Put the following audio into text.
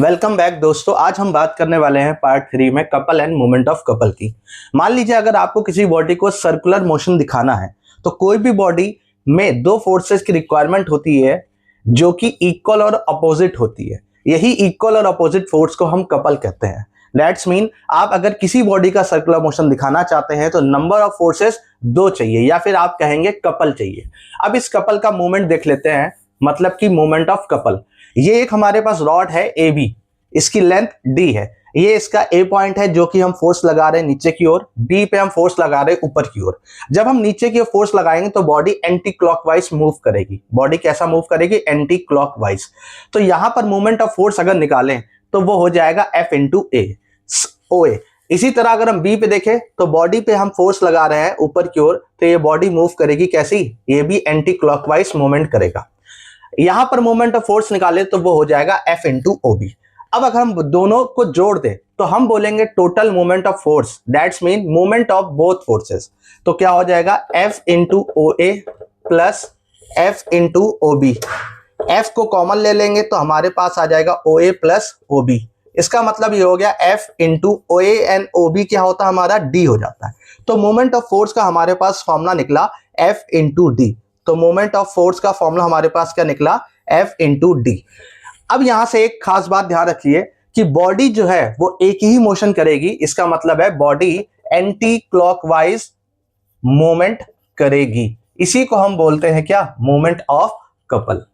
Welcome back दोस्तों। आज हम बात करने वाले हैं पार्ट 3 में couple and movement of couple की। मान लीजिए अगर आपको किसी बॉडी को सर्कुलर मोशन दिखाना है तो कोई भी बॉडी में दो फोर्सेस की रिक्वायरमेंट होती है जो कि इक्वल और अपोजिट होती है। यही इक्वल और अपोजिट फोर्स को हम कपल कहते हैं। दैट्स मीन आप अगर किसी बॉडी का सर्कुलर मोशन दिखाना चाहते हैं तो नंबर ऑफ फोर्सेस दो चाहिए या फिर आप कहेंगे कपल चाहिए। अब इस कपल का मूवमेंट देख लेते हैं, मतलब कि मूवमेंट ऑफ कपल। ये एक हमारे पास रॉड है ए बी, इसकी लेंथ डी है। ये इसका ए पॉइंट है जो कि हम फोर्स लगा रहे हैं नीचे की ओर, बी पे हम फोर्स लगा रहे हैं ऊपर की ओर। जब हम नीचे की ओर फोर्स लगाएंगे तो बॉडी एंटी क्लॉकवाइज मूव करेगी। बॉडी कैसा मूव करेगी? Anti clockwise. तो यहां पर मूवमेंट ऑफ फोर्स अगर निकालें तो वो हो जाएगा एफ इंटू ए ओ ए। इसी तरह अगर हम बी पे देखें तो बॉडी पे हम फोर्स लगा रहे हैं ऊपर की ओर, तो ये बॉडी मूव करेगी कैसी? ये भी एंटी क्लॉकवाइज मूवमेंट करेगा। यहां पर मोमेंट ऑफ फोर्स निकाले तो वो हो जाएगा एफ इंटू ओ बी। अब अगर हम दोनों को जोड़ दें तो हम बोलेंगे total moment of force, that's mean moment of both forces. तो क्या हो जाएगा? F into O A plus F into O B. F को कॉमन ले लेंगे तो हमारे पास आ जाएगा ओ ए प्लस ओ बी। इसका मतलब ये हो गया F into O A and O B क्या होता है हमारा? डी हो जाता है। तो मोमेंट ऑफ फोर्स का हमारे पास फॉर्मूला निकला एफ इंटू डी। तो मोमेंट ऑफ फोर्स का फॉर्मूला हमारे पास क्या निकला? F into D. अब यहां से एक खास बात ध्यान रखिए कि बॉडी जो है वो एक ही मोशन करेगी। इसका मतलब है बॉडी एंटी क्लॉकवाइज मूवमेंट करेगी। इसी को हम बोलते हैं क्या? Movement of couple.